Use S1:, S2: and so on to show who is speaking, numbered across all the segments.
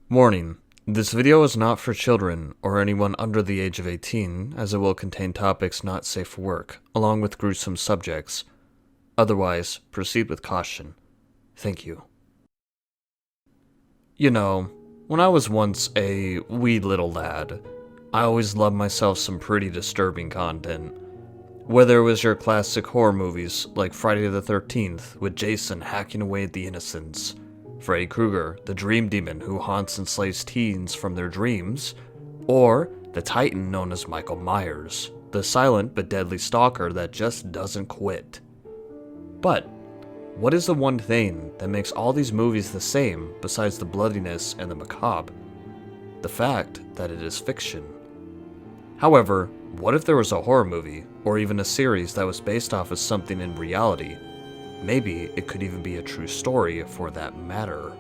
S1: Warning: this video is not for children or anyone under the age of 18, as it will contain topics not safe for work, along with gruesome subjects. Otherwise, proceed with caution. Thank you. You know, when I was once a wee little lad, I always loved myself some pretty disturbing content. Whether it was your classic horror movies like Friday the 13th with Jason hacking away at the innocents, Freddy Krueger, the dream demon who haunts and slays teens from their dreams, or the titan known as Michael Myers, the silent but deadly stalker that just doesn't quit. But what is the one thing that makes all these movies the same besides the bloodiness and the macabre? The fact that it is fiction. However, what if there was a horror movie, or even a series that was based off of something in reality? Maybe it could even be a true story for that matter.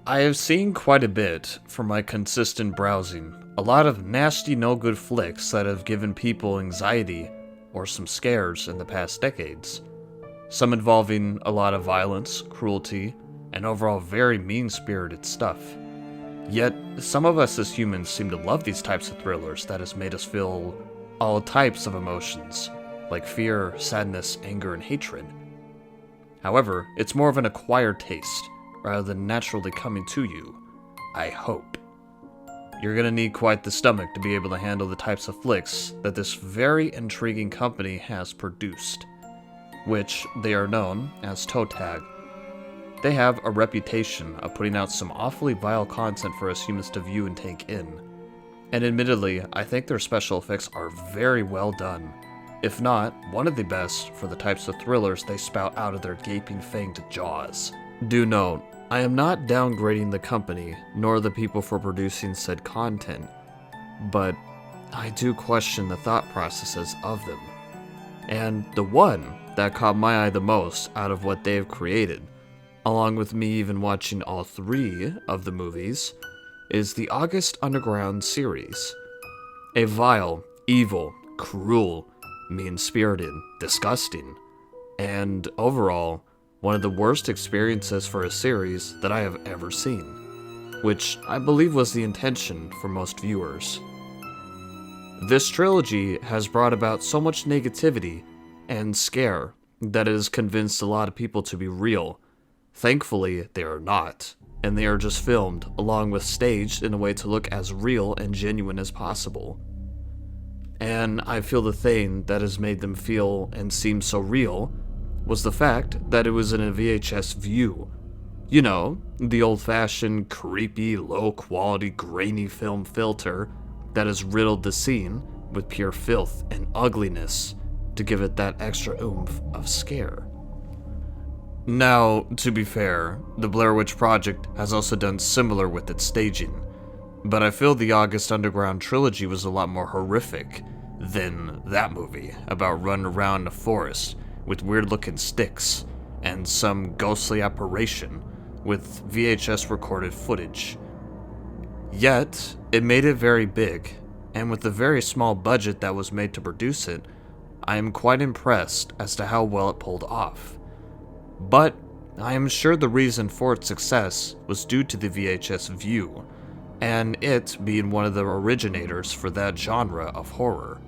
S1: I have seen quite a bit from my consistent browsing, a lot of nasty no-good flicks that have given people anxiety or some scares in the past decades. Some involving a lot of violence, cruelty, and overall very mean-spirited stuff. Yet, some of us as humans seem to love these types of thrillers that has made us feel all types of emotions, like fear, sadness, anger, and hatred. However, it's more of an acquired taste, rather than naturally coming to you, I hope. You're gonna need quite the stomach to be able to handle the types of flicks that this very intriguing company has produced, which they are known as toe tag. They have a reputation of putting out some awfully vile content for us humans to view and take in. And admittedly, I think their special effects are very well done, if not one of the best for the types of thrillers they spout out of their gaping fanged jaws. Do note, I am not downgrading the company, nor the people for producing said content, but I do question the thought processes of them. And the one that caught my eye the most out of what they've created, along with me even watching all three of the movies, is the August Underground series. A vile, evil, cruel, mean-spirited, disgusting, and overall, one of the worst experiences for a series that I have ever seen, which I believe was the intention for most viewers. This trilogy has brought about so much negativity and scare that it has convinced a lot of people to be real. Thankfully, they are not, and they are just filmed along with staged in a way to look as real and genuine as possible. And I feel the thing that has made them feel and seem so real was the fact that it was in a VHS view. You know, the old-fashioned, creepy, low-quality, grainy film filter that has riddled the scene with pure filth and ugliness to give it that extra oomph of scare. Now, to be fair, the Blair Witch Project has also done similar with its staging, but I feel the August Underground trilogy was a lot more horrific than that movie about running around in a forest with weird-looking sticks and some ghostly apparition with VHS recorded footage. Yet, it made it very big, and with the very small budget that was made to produce it, I am quite impressed as to how well it pulled off. But I am sure the reason for its success was due to the VHS view, and it being one of the originators for that genre of horror.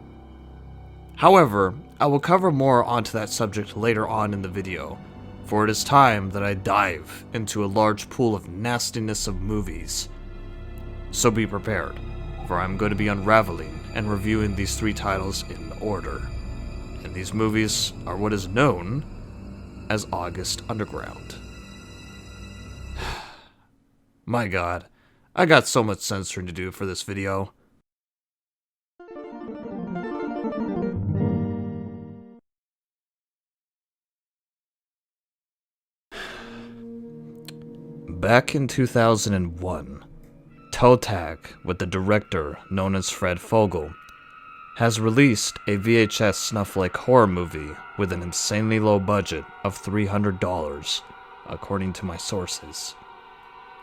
S1: However, I will cover more onto that subject later on in the video, for it is time that I dive into a large pool of nastiness of movies. So be prepared, for I'm going to be unraveling and reviewing these three titles in order. And these movies are what is known as August Underground. My god, I got so much censoring to do for this video. Back in 2001, Toe Tag, with the director known as Fred Fogel, has released a VHS snuff-like horror movie with an insanely low budget of $300, according to my sources.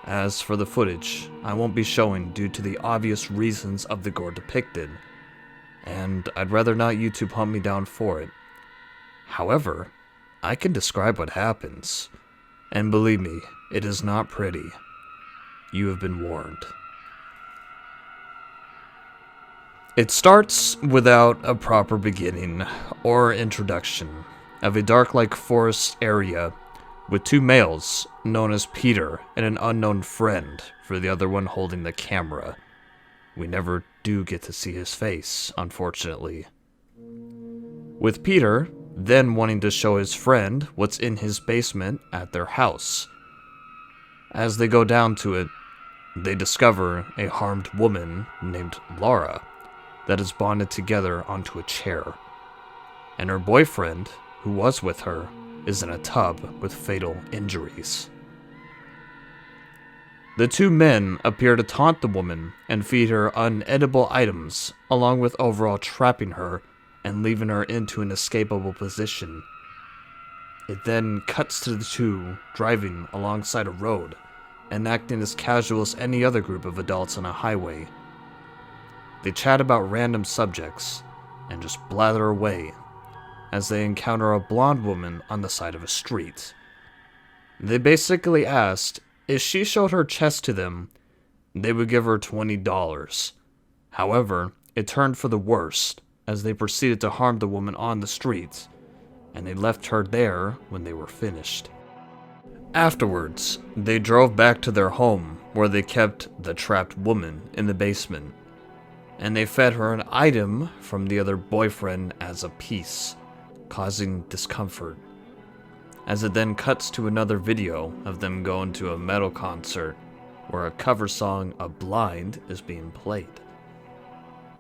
S1: As for the footage, I won't be showing due to the obvious reasons of the gore depicted, and I'd rather not YouTube hunt me down for it. However, I can describe what happens, and believe me, it is not pretty. you have been warned. It starts without a proper beginning or introduction of a dark-like forest area with two males known as Peter and an unknown friend for the other one holding the camera. We never do get to see his face, unfortunately. With Peter then wanting to show his friend what's in his basement at their house. As they go down to it, they discover a harmed woman named Laura that is bonded together onto a chair, and her boyfriend, who was with her, is in a tub with fatal injuries. The two men appear to taunt the woman and feed her unedible items, along with overall trapping her and leaving her into an escapable position. It then cuts to the two driving alongside a road and acting as casual as any other group of adults on a highway. They chat about random subjects and just blather away as they encounter a blonde woman on the side of a street. They basically asked if she showed her chest to them, they would give her $20. However, it turned for the worst as they proceeded to harm the woman on the street, and they left her there when they were finished. Afterwards, they drove back to their home where they kept the trapped woman in the basement, and they fed her an item from the other boyfriend as a piece, causing discomfort. As it then cuts to another video of them going to a metal concert where a cover song of Blind is being played.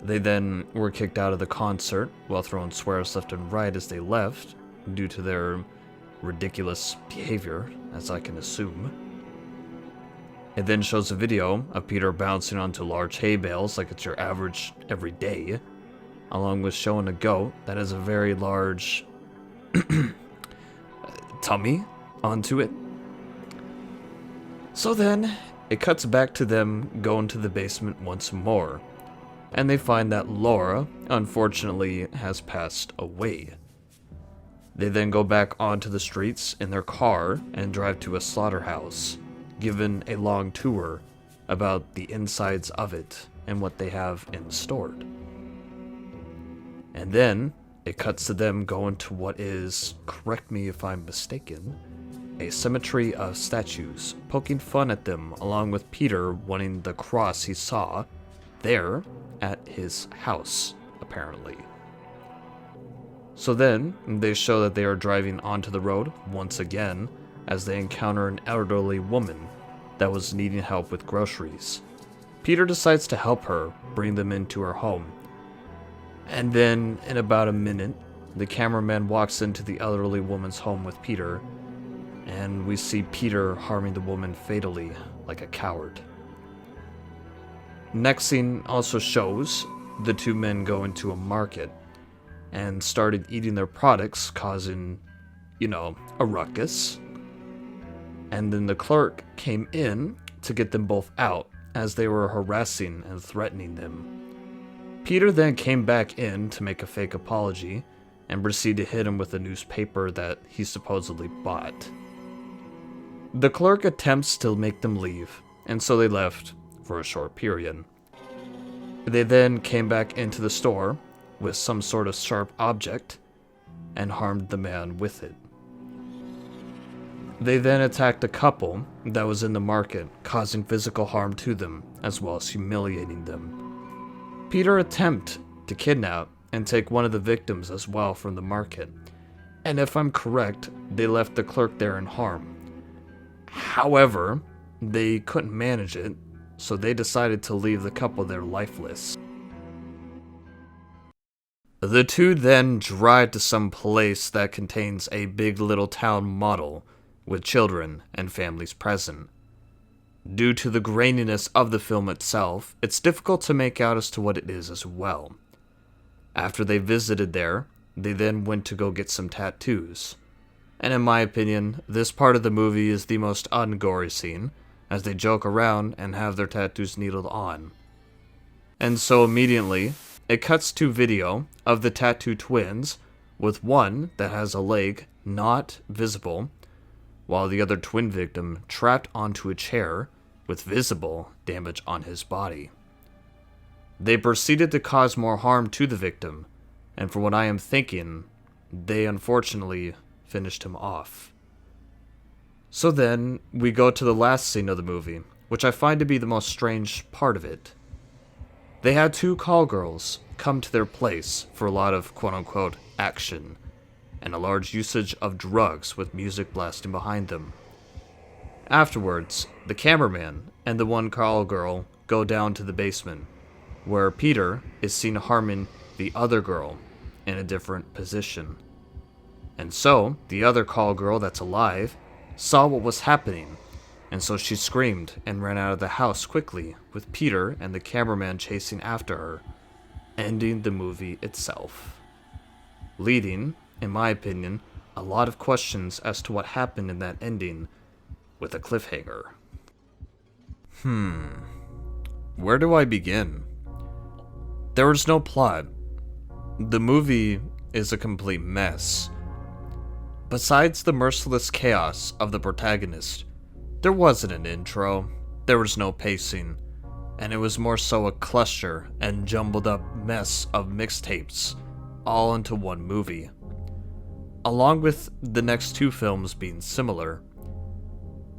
S1: They then were kicked out of the concert while throwing swears left and right as they left due to their ridiculous behavior, as I can assume. It then shows a video of Peter bouncing onto large hay bales like it's your average everyday, along with showing a goat that has a very large tummy onto it. So then, it cuts back to them going to the basement once more, and they find that Laura, unfortunately, has passed away. They then go back onto the streets in their car and drive to a slaughterhouse, given a long tour about the insides of it and what they have in stored. And then, it cuts to them going to what is, correct me if I'm mistaken, a cemetery of statues, poking fun at them along with Peter wanting the cross he saw there at his house, apparently. So then, they show that they are driving onto the road once again as they encounter an elderly woman that was needing help with groceries. Peter decides to help her bring them into her home. And then, in about a minute, the cameraman walks into the elderly woman's home with Peter, and we see Peter harming the woman fatally like a coward. Next scene also shows the two men go into a market and started eating their products, causing, a ruckus. And then the clerk came in to get them both out as they were harassing and threatening them. Peter then came back in to make a fake apology and proceeded to hit him with a newspaper that he supposedly bought. The clerk attempts to make them leave, and so they left for a short period. They then came back into the store with some sort of sharp object and harmed the man with it. They then attacked a couple that was in the market, causing physical harm to them as well as humiliating them. Peter attempted to kidnap and take one of the victims as well from the market, and if I'm correct, they left the clerk there in harm. However, they couldn't manage it, so they decided to leave the couple there lifeless. The two then drive to some place that contains a big little town model with children and families present. Due to the graininess of the film itself, it's difficult to make out as to what it is as well. After they visited there, they then went to go get some tattoos. And in my opinion, this part of the movie is the most ungory scene, as they joke around and have their tattoos needled on. And so immediately, it cuts to video of the tattoo twins, with one that has a leg not visible, while the other twin victim trapped onto a chair with visible damage on his body. They proceeded to cause more harm to the victim, and from what I am thinking, they unfortunately finished him off. So then, we go to the last scene of the movie, which I find to be the most strange part of it. They had two call girls come to their place for a lot of quote-unquote action, and a large usage of drugs with music blasting behind them. Afterwards, the cameraman and the one call girl go down to the basement, where Peter is seen harming the other girl in a different position. And so, the other call girl that's alive saw what was happening, and so she screamed and ran out of the house quickly, with Peter and the cameraman chasing after her, ending the movie itself. Leading, in my opinion, a lot of questions as to what happened in that ending, with a cliffhanger. Where do I begin? There was no plot. The movie is a complete mess. Besides the merciless chaos of the protagonist, there wasn't an intro, there was no pacing, and it was more so a cluster and jumbled up mess of mixtapes, all into one movie. Along with the next two films being similar.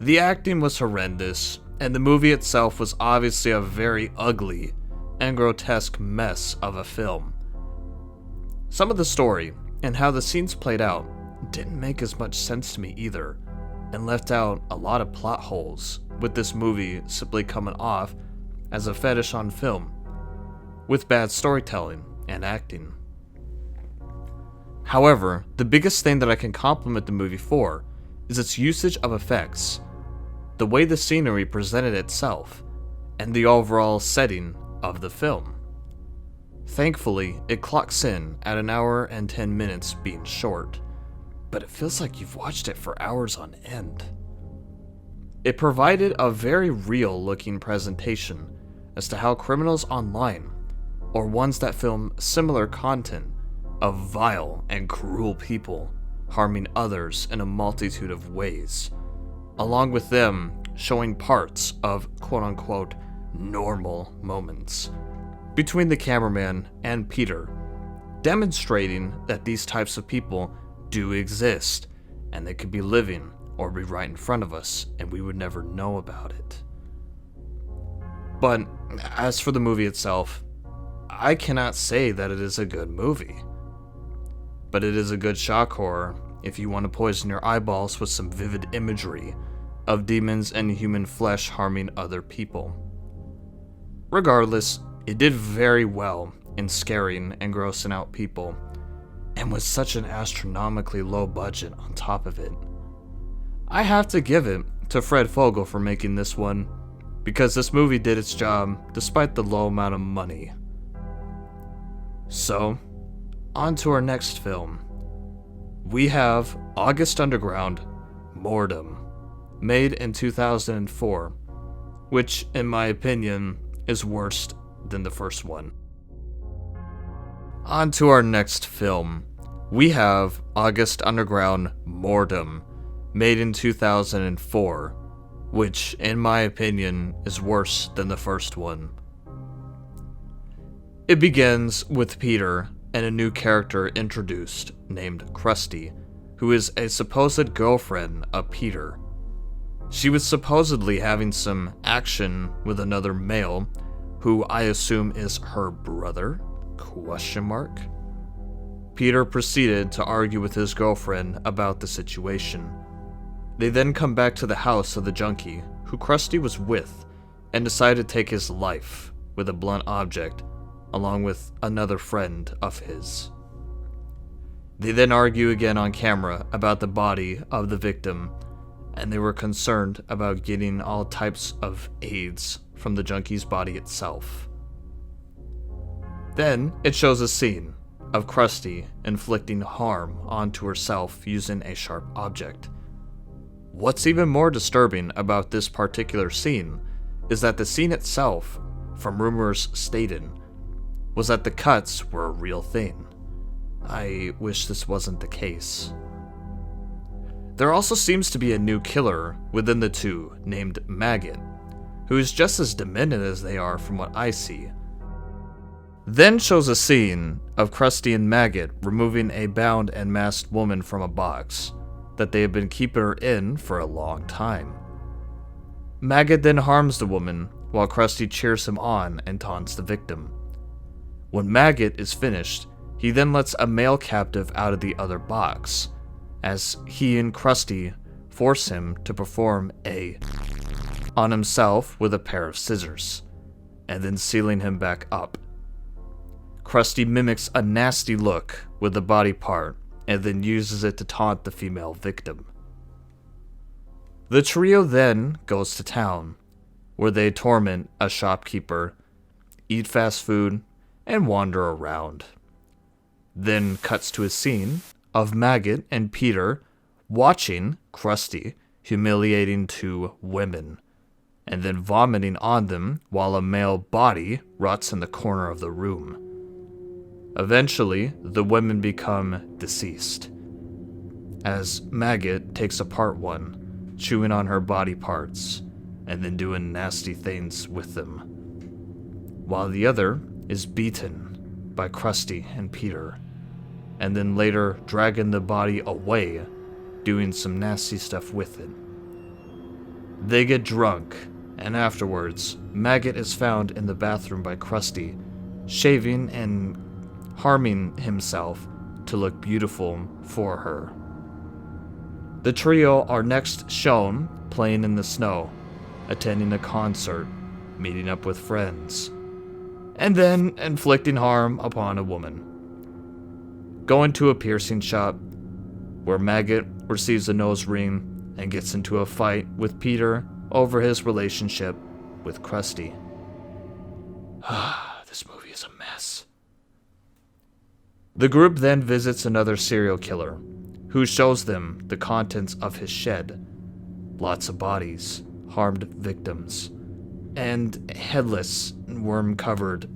S1: The acting was horrendous, and the movie itself was obviously a very ugly and grotesque mess of a film. Some of the story and how the scenes played out didn't make as much sense to me either, and left out a lot of plot holes, with this movie simply coming off as a fetish on film, with bad storytelling and acting. However, the biggest thing that I can compliment the movie for is its usage of effects, the way the scenery presented itself, and the overall setting of the film. Thankfully, it clocks in at an hour and 10 minutes being short, but it feels like you've watched it for hours on end. It provided a very real-looking presentation as to how criminals online, or ones that film similar content of vile and cruel people harming others in a multitude of ways, along with them showing parts of quote-unquote normal moments between the cameraman and Peter, demonstrating that these types of people do exist, and they could be living or be right in front of us, and we would never know about it. But as for the movie itself, I cannot say that it is a good movie. But it is a good shock horror if you want to poison your eyeballs with some vivid imagery of demons and human flesh harming other people. Regardless, it did very well in scaring and grossing out people, and with such an astronomically low budget on top of it. I have to give it to Fred Fogel for making this one, because this movie did its job despite the low amount of money. So, on to our next film. We have August Underground, Mortum, made in 2004, which, in my opinion, is worse than the first one. On to our next film. We have August Underground, Mortum, made in 2004, which, in my opinion, is worse than the first one. It begins with Peter and a new character introduced named Krusty, who is a supposed girlfriend of Peter. She was supposedly having some action with another male, who I assume is her brother? ? Peter proceeded to argue with his girlfriend about the situation. They then come back to the house of the junkie, who Krusty was with, and decide to take his life with a blunt object, along with another friend of his. They then argue again on camera about the body of the victim, and they were concerned about getting all types of AIDS from the junkie's body itself. Then it shows a scene of Krusty inflicting harm onto herself using a sharp object. What's even more disturbing about this particular scene is that the scene itself, from rumors stated, was that the cuts were a real thing. I wish this wasn't the case. There also seems to be a new killer within the two named Maggot, who is just as demented as they are from what I see. Then shows a scene of Krusty and Maggot removing a bound and masked woman from a box that they have been keeping her in for a long time. Maggot then harms the woman while Krusty cheers him on and taunts the victim. When Maggot is finished, he then lets a male captive out of the other box, as he and Krusty force him to perform a on himself with a pair of scissors, and then sealing him back up. Krusty mimics a nasty look with the body part and then uses it to taunt the female victim. The trio then goes to town, where they torment a shopkeeper, eat fast food, and wander around. Then cuts to a scene of Maggot and Peter watching Krusty humiliating two women, and then vomiting on them while a male body rots in the corner of the room. Eventually, the women become deceased, as Maggot takes apart one, chewing on her body parts, and then doing nasty things with them, while the other is beaten by Krusty and Peter, and then later dragging the body away, doing some nasty stuff with it. They get drunk, and afterwards, Maggot is found in the bathroom by Krusty, shaving and harming himself to look beautiful for her. The trio are next shown playing in the snow, attending a concert, meeting up with friends, and then inflicting harm upon a woman. Going to a piercing shop, where Maggot receives a nose ring and gets into a fight with Peter over his relationship with Krusty. This movie is a mess. The group then visits another serial killer, who shows them the contents of his shed. Lots of bodies, harmed victims, and headless, worm-covered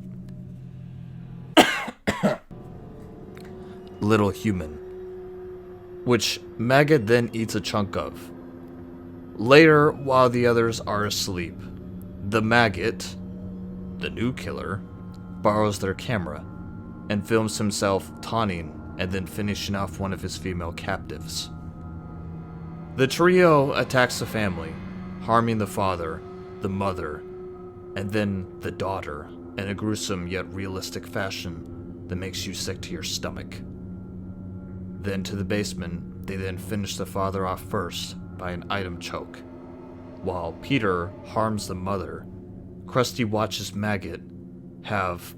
S1: little human, which Maggot then eats a chunk of. Later, while the others are asleep, the Maggot, the new killer, borrows their camera and films himself taunting and then finishing off one of his female captives. The trio attacks the family, harming the father, the mother, and then the daughter in a gruesome yet realistic fashion that makes you sick to your stomach. Then to the basement, they then finish the father off first by an item choke. While Peter harms the mother, Krusty watches Maggot have...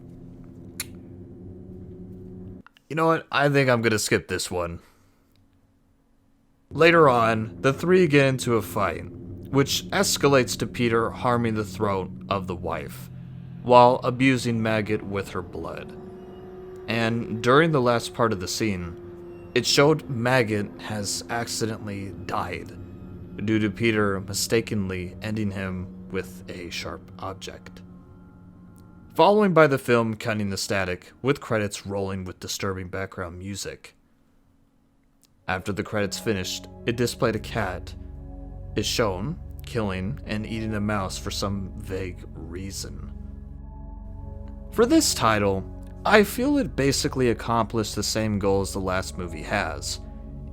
S1: You know what? I think I'm gonna skip this one. Later on, the three get into a fight, which escalates to Peter harming the throat of the wife, while abusing Maggot with her blood. And during the last part of the scene, it showed Maggot has accidentally died, due to Peter mistakenly ending him with a sharp object. Following by the film cutting the static, with credits rolling with disturbing background music. After the credits finished, it displayed a cat is shown killing and eating a mouse for some vague reason. For this title, I feel it basically accomplished the same goal as the last movie has.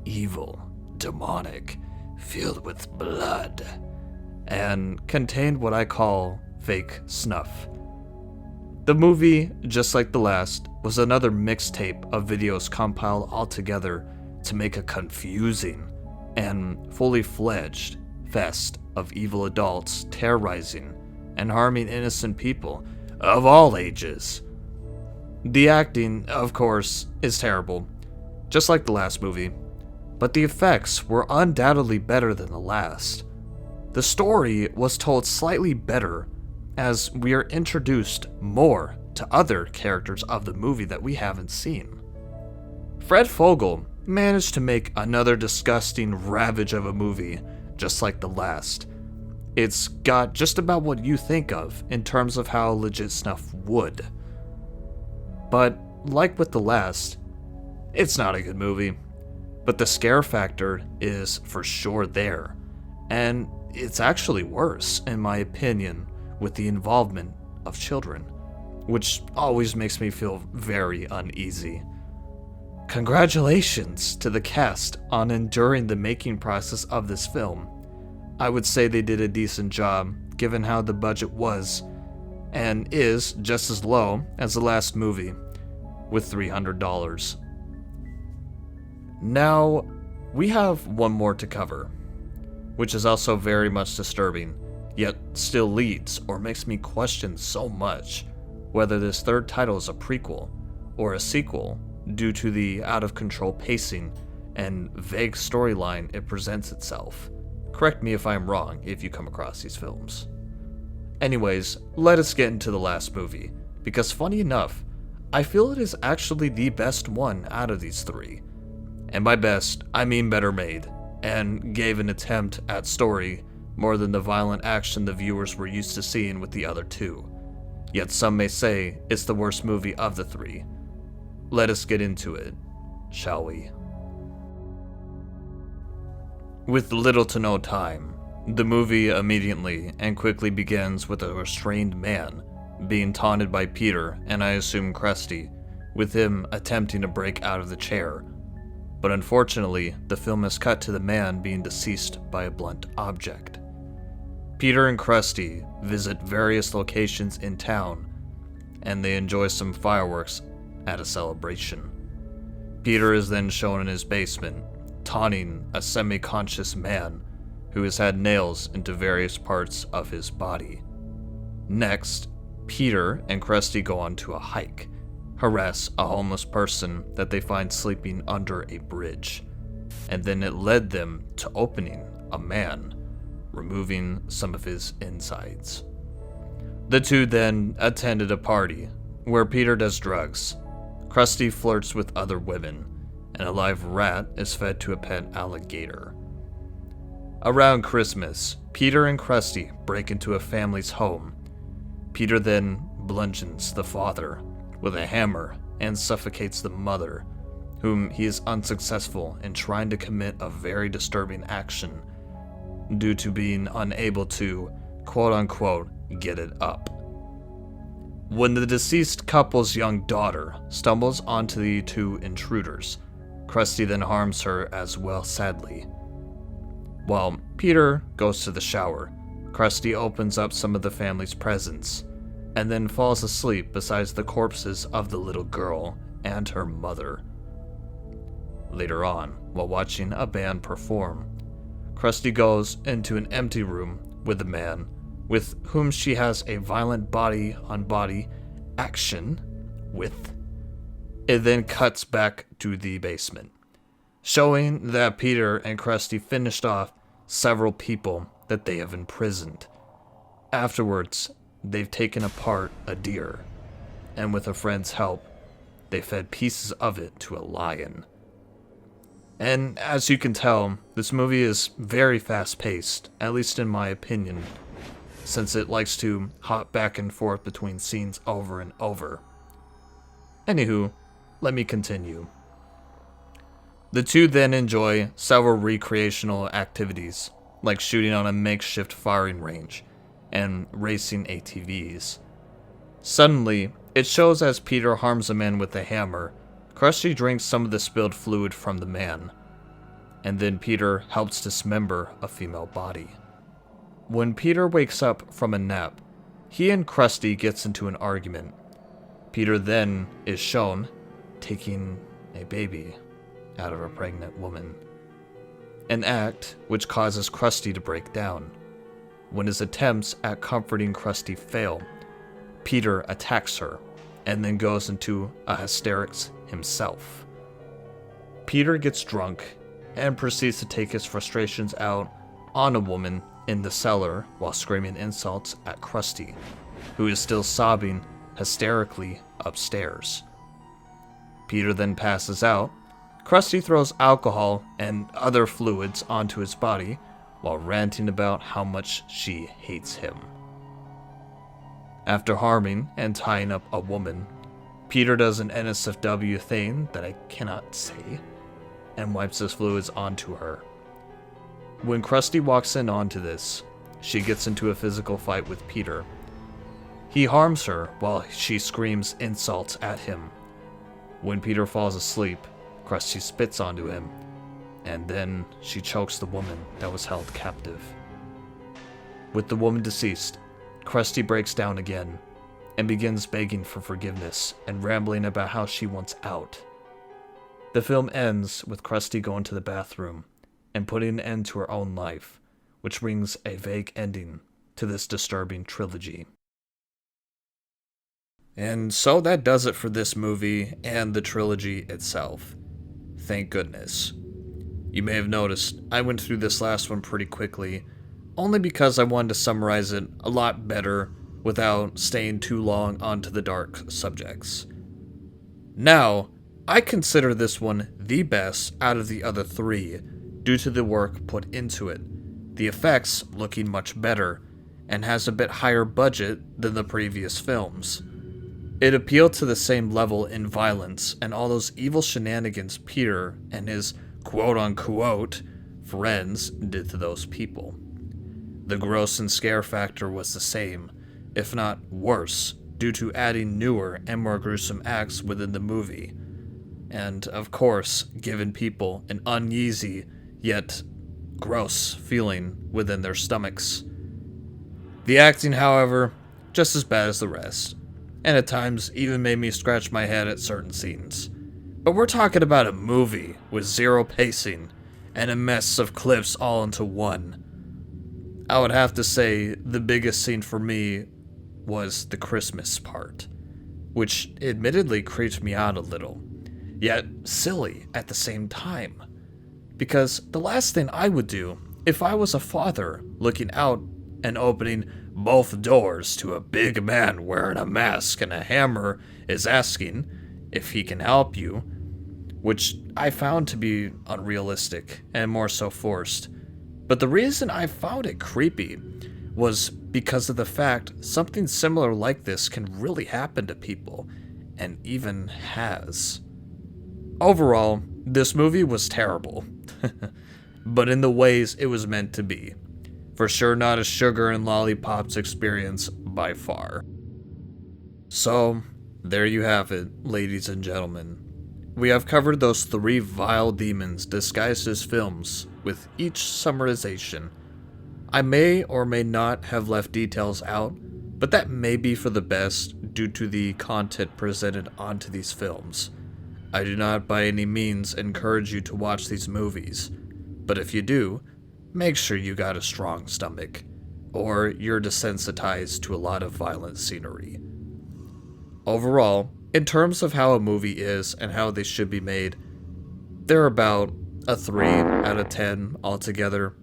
S1: Evil, demonic, filled with blood, and contained what I call fake snuff. The movie, just like the last, was another mixtape of videos compiled all together to make a confusing and fully fledged fest of evil adults terrorizing and harming innocent people of all ages. The acting, of course, is terrible, just like the last movie, but the effects were undoubtedly better than the last. The story was told slightly better, as we are introduced more to other characters of the movie that we haven't seen. Fred Fogel managed to make another disgusting ravage of a movie, just like the last. It's got just about what you think of in terms of how legit snuff would. But, like with the last, it's not a good movie. But the scare factor is for sure there, and it's actually worse, in my opinion, with the involvement of children, which always makes me feel very uneasy. Congratulations to the cast on enduring the making process of this film. I would say they did a decent job, given how the budget was, and is just as low as the last movie, with $300. Now, we have one more to cover, which is also very much disturbing, yet still leads or makes me question so much whether this third title is a prequel or a sequel due to the out-of-control pacing and vague storyline it presents itself. Correct me if I'm wrong if you come across these films. Anyways, let us get into the last movie, because funny enough, I feel it is actually the best one out of these three. And by best, I mean better made, and gave an attempt at story more than the violent action the viewers were used to seeing with the other two. Yet some may say it's the worst movie of the three. Let us get into it, shall we? With little to no time, the movie immediately and quickly begins with a restrained man being taunted by Peter and I assume Krusty, with him attempting to break out of the chair. But unfortunately, the film is cut to the man being deceased by a blunt object. Peter and Krusty visit various locations in town, and they enjoy some fireworks at a celebration. Peter is then shown in his basement, taunting a semi-conscious man who has had nails into various parts of his body. Next, Peter and Krusty go on to a hike, harass a homeless person that they find sleeping under a bridge, and then it led them to opening a man, removing some of his insides. The two then attended a party where Peter does drugs, Krusty flirts with other women, and a live rat is fed to a pet alligator. Around Christmas, Peter and Krusty break into a family's home. Peter then bludgeons the father with a hammer and suffocates the mother, whom he is unsuccessful in trying to commit a very disturbing action due to being unable to, quote-unquote, get it up. When the deceased couple's young daughter stumbles onto the two intruders, Krusty then harms her as well, sadly. While Peter goes to the shower, Krusty opens up some of the family's presents, and then falls asleep beside the corpses of the little girl and her mother. Later on, while watching a band perform, Krusty goes into an empty room with a man with whom she has a violent body-on-body action with. It then cuts back to the basement, showing that Peter and Krusty finished off several people that they have imprisoned. Afterwards, they've taken apart a deer, and with a friend's help, they fed pieces of it to a lion. And as you can tell, this movie is very fast-paced, at least in my opinion, since it likes to hop back and forth between scenes over and over. Anywho, let me continue. The two then enjoy several recreational activities, like shooting on a makeshift firing range and racing ATVs. Suddenly, it shows as Peter harms a man with a hammer, Krusty drinks some of the spilled fluid from the man, and then Peter helps dismember a female body. When Peter wakes up from a nap, he and Krusty gets into an argument. Peter then is shown taking a baby out of a pregnant woman, an act which causes Krusty to break down. When his attempts at comforting Krusty fail, Peter attacks her and then goes into a hysterics himself. Peter gets drunk and proceeds to take his frustrations out on a woman in the cellar while screaming insults at Krusty, who is still sobbing hysterically upstairs. Peter then passes out. Krusty throws alcohol and other fluids onto his body while ranting about how much she hates him. After harming and tying up a woman, Peter does an NSFW thing that I cannot say and wipes his fluids onto her. When Krusty walks in onto this, she gets into a physical fight with Peter. He harms her while she screams insults at him. When Peter falls asleep, Krusty spits onto him, and then she chokes the woman that was held captive. With the woman deceased, Krusty breaks down again and begins begging for forgiveness and rambling about how she wants out. The film ends with Krusty going to the bathroom and putting an end to her own life, which brings a vague ending to this disturbing trilogy. And so that does it for this movie and the trilogy itself. Thank goodness. You may have noticed I went through this last one pretty quickly, only because I wanted to summarize it a lot better without staying too long onto the dark subjects. Now, I consider this one the best out of the other three due to the work put into it, the effects looking much better, and has a bit higher budget than the previous films. It appealed to the same level in violence and all those evil shenanigans Peter and his quote-unquote friends did to those people. The gross and scare factor was the same, if not worse, due to adding newer and more gruesome acts within the movie, and of course, giving people an uneasy yet gross feeling within their stomachs. The acting, however, just as bad as the rest, and at times even made me scratch my head at certain scenes. But we're talking about a movie with zero pacing and a mess of clips all into one. I would have to say the biggest scene for me was the Christmas part, which admittedly creeped me out a little, yet silly at the same time. Because the last thing I would do if I was a father looking out and opening both doors to a big man wearing a mask and a hammer is asking if he can help you, which I found to be unrealistic and more so forced. But the reason I found it creepy was because of the fact something similar like this can really happen to people, and even has. Overall, this movie was terrible, but in the ways it was meant to be. For sure not a sugar and lollipops experience by far. So, there you have it, ladies and gentlemen. We have covered those three vile demons disguised as films, with each summarization. I may or may not have left details out, but that may be for the best due to the content presented onto these films. I do not by any means encourage you to watch these movies, but if you do, make sure you got a strong stomach, or you're desensitized to a lot of violent scenery. Overall, in terms of how a movie is and how they should be made, they're about a 3 out of 10 altogether.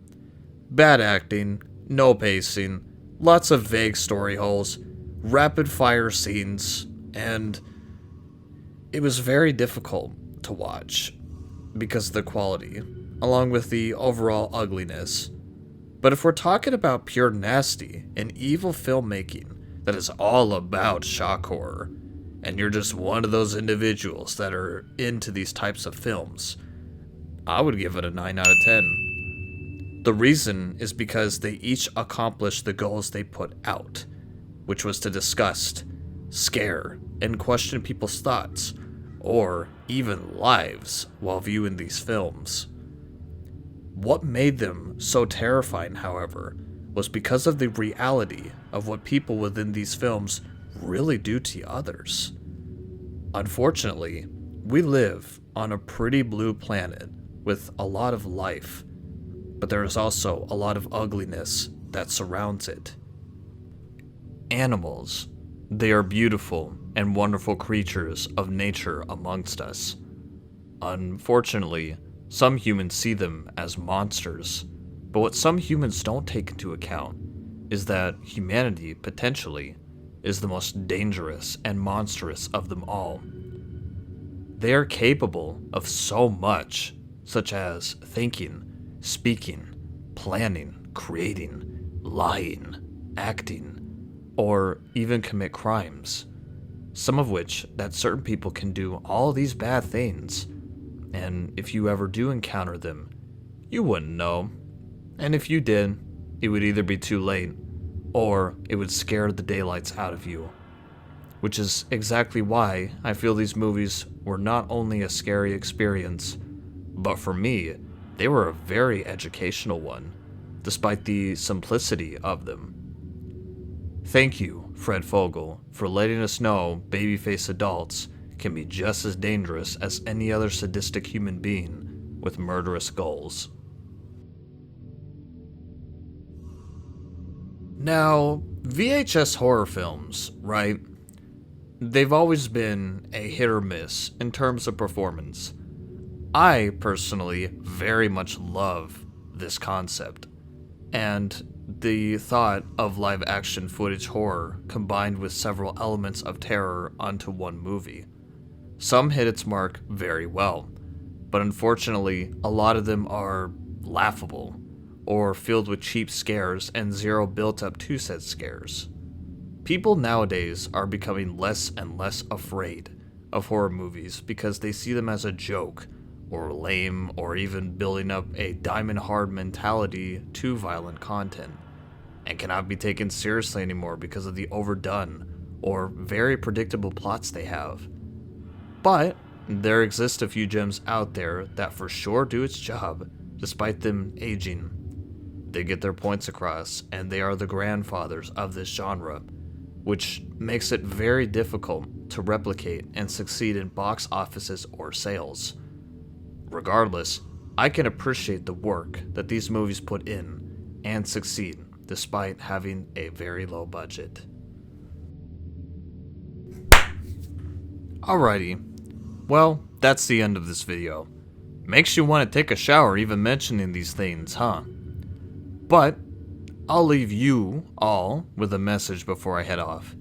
S1: Bad acting, no pacing, lots of vague story holes, rapid fire scenes, and it was very difficult to watch because of the quality, along with the overall ugliness. But if we're talking about pure nasty and evil filmmaking that is all about shock horror, and you're just one of those individuals that are into these types of films, I would give it a 9 out of 10. The reason is because they each accomplished the goals they put out, which was to disgust, scare, and question people's thoughts, or even lives while viewing these films. What made them so terrifying, however, was because of the reality of what people within these films really do to others. Unfortunately, we live on a pretty blue planet with a lot of life, but there is also a lot of ugliness that surrounds it. Animals, they are beautiful and wonderful creatures of nature amongst us. Unfortunately, some humans see them as monsters, but what some humans don't take into account is that humanity, potentially, is the most dangerous and monstrous of them all. They are capable of so much, such as thinking, speaking, planning, creating, lying, acting, or even commit crimes, some of which that certain people can do all these bad things, and if you ever do encounter them, you wouldn't know. And if you did, it would either be too late, or it would scare the daylights out of you. Which is exactly why I feel these movies were not only a scary experience, but for me, they were a very educational one, despite the simplicity of them. Thank you, Fred Fogel, for letting us know babyface adults can be just as dangerous as any other sadistic human being with murderous goals. Now, VHS horror films, right? They've always been a hit or miss in terms of performance. I personally very much love this concept, and the thought of live action footage horror combined with several elements of terror onto one movie. Some hit its mark very well, but unfortunately, a lot of them are laughable, or filled with cheap scares and zero built-up to said scares. People nowadays are becoming less and less afraid of horror movies because they see them as a joke, or lame, or even building up a diamond-hard mentality to violent content, and cannot be taken seriously anymore because of the overdone or very predictable plots they have. But there exist a few gems out there that for sure do its job, despite them aging. They get their points across, and they are the grandfathers of this genre, which makes it very difficult to replicate and succeed in box offices or sales. Regardless, I can appreciate the work that these movies put in and succeed despite having a very low budget. Alrighty, well, that's the end of this video. Makes you want to take a shower even mentioning these things, huh? But I'll leave you all with a message before I head off.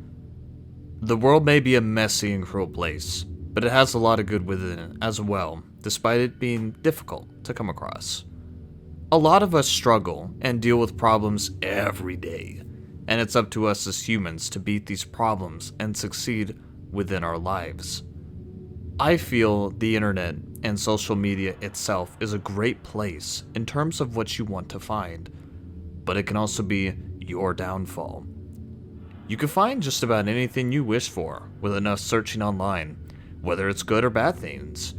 S1: The world may be a messy and cruel place, but it has a lot of good within it as well, despite it being difficult to come across. A lot of us struggle and deal with problems every day, and it's up to us as humans to beat these problems and succeed within our lives. I feel the internet and social media itself is a great place in terms of what you want to find, but it can also be your downfall. You can find just about anything you wish for with enough searching online, whether it's good or bad things.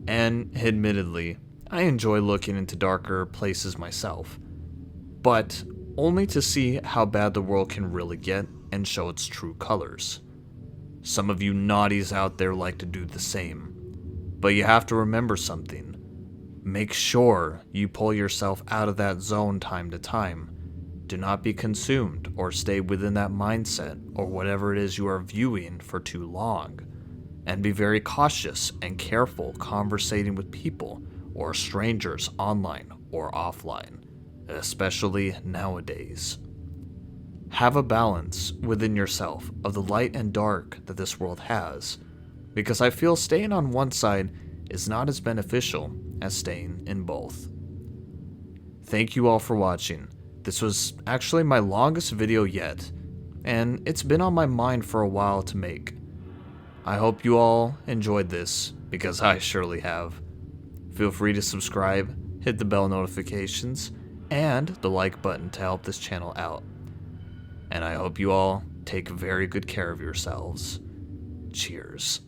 S1: And admittedly, I enjoy looking into darker places myself, but only to see how bad the world can really get and show its true colors. Some of you naughties out there like to do the same, but you have to remember something. Make sure you pull yourself out of that zone time to time. Do not be consumed or stay within that mindset or whatever it is you are viewing for too long. And be very cautious and careful conversating with people or strangers online or offline, especially nowadays. Have a balance within yourself of the light and dark that this world has, because I feel staying on one side is not as beneficial as staying in both. Thank you all for watching. This was actually my longest video yet, and it's been on my mind for a while to make. I hope you all enjoyed this, because I surely have. Feel free to subscribe, hit the bell notifications, and the like button to help this channel out. And I hope you all take very good care of yourselves. Cheers.